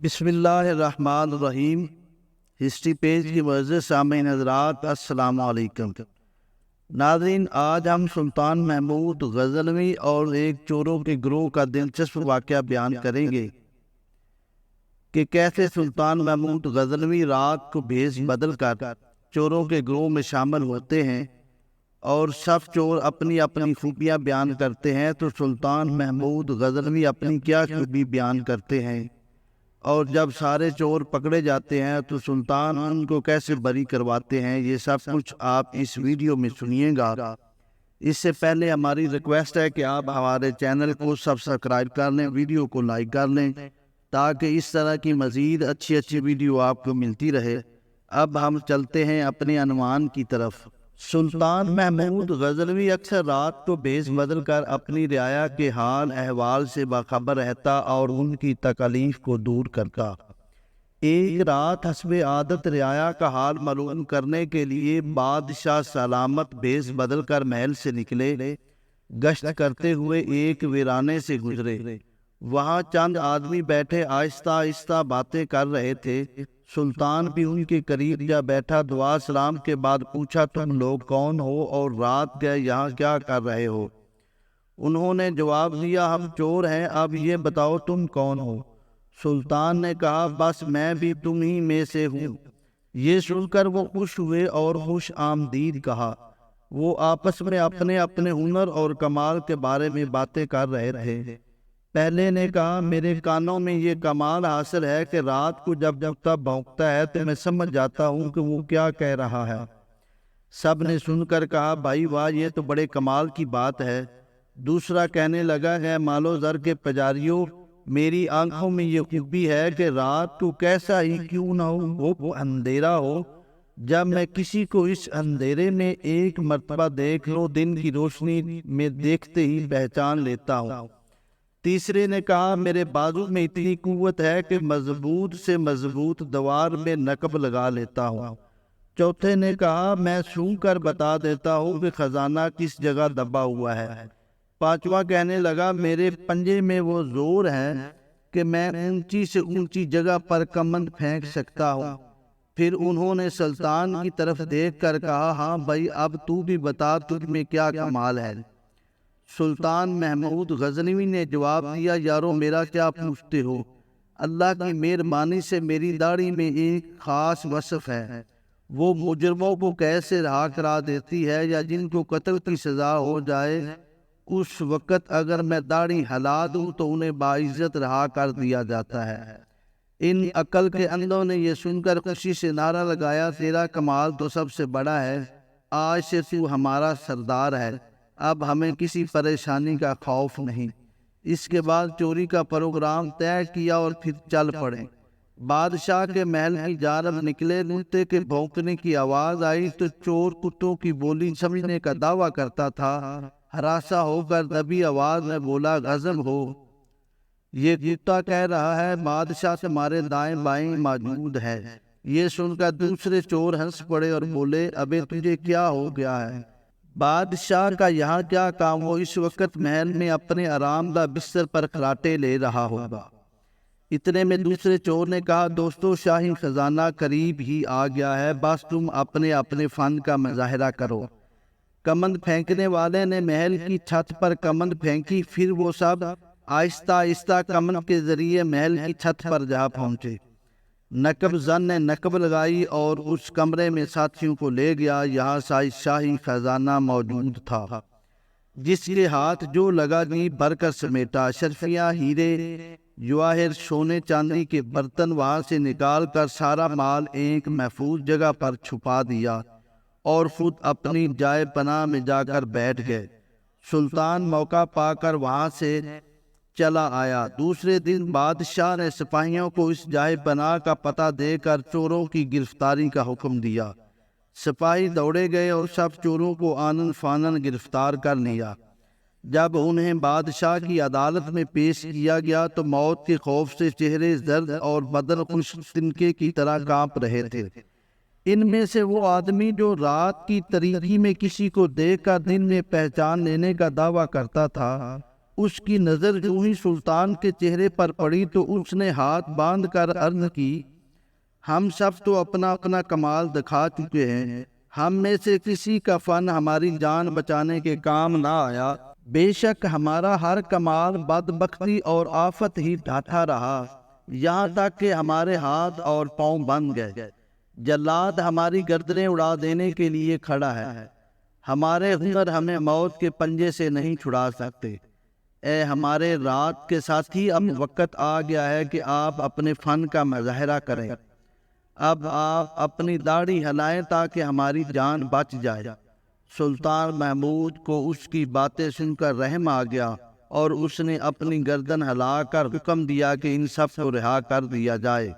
بسم اللہ الرحمن الرحیم۔ ہسٹری پیج کی معزز سامعین حضرات، السلام علیکم۔ ناظرین، آج ہم سلطان محمود غزنوی اور ایک چوروں کے گروہ کا دلچسپ واقعہ بیان کریں گے کہ کیسے سلطان محمود غزنوی رات کو بھیس بدل کر چوروں کے گروہ میں شامل ہوتے ہیں اور سب چور اپنی اپنی خوبیاں بیان کرتے ہیں، تو سلطان محمود غزنوی اپنی کیا خوبی بیان کرتے ہیں، اور جب سارے چور پکڑے جاتے ہیں تو سلطان ان کو کیسے بری کرواتے ہیں، یہ سب کچھ آپ اس ویڈیو میں سنیے گا۔ اس سے پہلے ہماری ریکویسٹ ہے کہ آپ ہمارے چینل کو سبسکرائب کر لیں، ویڈیو کو لائک کر لیں تاکہ اس طرح کی مزید اچھی ویڈیو آپ کو ملتی رہے۔ اب ہم چلتے ہیں اپنے عنوان کی طرف۔ سلطان محمود غزنوی اکثر رات کو بھیس بدل کر اپنی رعایا کے حال احوال سے باخبر رہتا اور ان کی تکالیف کو دور کرتا۔ ایک رات حسب عادت رعایا کا حال معلوم کرنے کے لیے بادشاہ سلامت بھیس بدل کر محل سے نکلے۔ گشت کرتے ہوئے ایک ویرانے سے گزرے، وہاں چند آدمی بیٹھے آہستہ آہستہ باتیں کر رہے تھے۔ سلطان بھی ان کے قریب جا بیٹھا، دعا سلام کے بعد پوچھا، تم لوگ کون ہو اور رات گئے یہاں کیا کر رہے ہو؟ انہوں نے جواب دیا، ہم چور ہیں، اب یہ بتاؤ تم کون ہو؟ سلطان نے کہا، بس میں بھی تم ہی میں سے ہوں۔ یہ سن کر وہ خوش ہوئے اور خوش آمدید کہا۔ وہ آپس میں اپنے اپنے ہنر اور کمال کے بارے میں باتیں کر رہے تھے۔ پہلے نے کہا، میرے کانوں میں یہ کمال حاصل ہے کہ رات کو جب کتا بھونکتا ہے تو میں سمجھ جاتا ہوں کہ وہ کیا کہہ رہا ہے۔ سب نے سن کر کہا، بھائی واہ، یہ تو بڑے کمال کی بات ہے۔ دوسرا کہنے لگا، ہے مالو زر کے پجاریوں، میری آنکھوں میں یہ خوبی ہے کہ رات کو کیسا ہی کیوں نہ ہو وہ اندھیرا ہو، جب میں کسی کو اس اندھیرے میں ایک مرتبہ دیکھ لوں، دن کی روشنی میں دیکھتے ہی پہچان لیتا ہوں۔ تیسرے نے کہا، میرے بازو میں اتنی قوت ہے کہ مضبوط سے مضبوط دیوار میں نقب لگا لیتا ہوں۔ چوتھے نے کہا، میں سونگھ کر بتا دیتا ہوں کہ خزانہ کس جگہ دبا ہوا ہے۔ پانچواں کہنے لگا، میرے پنجے میں وہ زور ہے کہ میں اونچی سے اونچی جگہ پر کمند پھینک سکتا ہوں۔ پھر انہوں نے سلطان کی طرف دیکھ کر کہا، ہاں بھائی، اب تو بھی بتا تجھ میں کیا کمال ہے؟ سلطان محمود غزنوی نے جواب دیا، یارو میرا کیا پوچھتے ہو، اللہ کی مہربانی سے میری داڑھی میں ایک خاص وصف ہے، وہ مجرموں کو کیسے رہا کرا دیتی ہے، یا جن کو قتل کی سزا ہو جائے اس وقت اگر میں داڑھی ہلا دوں تو انہیں باعزت رہا کر دیا جاتا ہے۔ ان عقل کے اندھوں نے یہ سن کر خوشی سے نعرہ لگایا، تیرا کمال تو سب سے بڑا ہے، آج سے تو ہمارا سردار ہے، اب ہمیں کسی پریشانی کا خوف نہیں۔ اس کے بعد چوری کا پروگرام طے کیا اور پھر چل پڑے۔ بادشاہ کے محل کی جانب نکلے، کتے کے بھونکنے کی آواز آئی تو چور کتوں کی بولی سمجھنے کا دعویٰ کرتا تھا۔ ہراساں ہو کر دبی آواز میں بولا، غضب ہو، یہ کتا کہہ رہا ہے بادشاہ تمہارے دائیں بائیں موجود ہے۔ یہ سن کر دوسرے چور ہنس پڑے اور بولے، ابے تجھے کیا ہو گیا ہے؟ بادشاہ کا یہاں کیا کام؟ وہ اس وقت محل میں اپنے آرام دہ بستر پر خراٹے لے رہا ہوگا۔ اتنے میں دوسرے چور نے کہا، دوستو، شاہی خزانہ قریب ہی آ گیا ہے، بس تم اپنے اپنے فن کا مظاہرہ کرو۔ کمند پھینکنے والے نے محل کی چھت پر کمند پھینکی، پھر وہ سب آہستہ آہستہ کمند کے ذریعے محل کی چھت پر جا پہنچے۔ نقب زن نے نقب لگائی اور اس کمرے میں ساتھیوں کو لے گیا۔ یہاں شاہی خزانہ موجود تھا، جس کے ہاتھ جو لگا جی بھر کر سمیٹا۔ اشرفیاں، ہیرے، جواہر، سونے چاندی کے برتن وہاں سے نکال کر سارا مال ایک محفوظ جگہ پر چھپا دیا اور خود اپنی جائے پناہ میں جا کر بیٹھ گئے۔ سلطان موقع پا کر وہاں سے چلا آیا۔ دوسرے دن بادشاہ نے سپاہیوں کو اس جائے پناہ کا پتہ دے کر چوروں کی گرفتاری کا حکم دیا۔ سپاہی دوڑے گئے اور سب چوروں کو آنن فانن گرفتار کر لیا۔ جب انہیں بادشاہ کی عدالت میں پیش کیا گیا تو موت کے خوف سے چہرے زرد اور بدن خشک تنکے کی طرح کانپ رہے تھے۔ ان میں سے وہ آدمی جو رات کی تاریکی میں کسی کو دیکھ کر دن میں پہچان لینے کا دعویٰ کرتا تھا، اس کی نظر جو ہی سلطان کے چہرے پر پڑی تو اس نے ہاتھ باندھ کر عرض کی، ہم سب تو اپنا اپنا کمال دکھا چکے ہیں، ہم میں سے کسی کا فن ہماری جان بچانے کے کام نہ آیا۔ بے شک ہمارا ہر کمال بدبختی اور آفت ہی ڈھاتا رہا، یہاں تک کہ ہمارے ہاتھ اور پاؤں بند گئے۔ جلاد ہماری گردنیں اڑا دینے کے لیے کھڑا ہے، ہمارے ہنر ہمیں موت کے پنجے سے نہیں چھڑا سکتے۔ اے ہمارے رات کے ساتھی، اب وقت آ گیا ہے کہ آپ اپنے فن کا مظاہرہ کریں۔ اب آپ اپنی داڑھی ہلائیں تاکہ ہماری جان بچ جائے۔ سلطان محمود کو اس کی باتیں سن کر رحم آ گیا اور اس نے اپنی گردن ہلا کر حکم دیا کہ ان سب کو رہا کر دیا جائے۔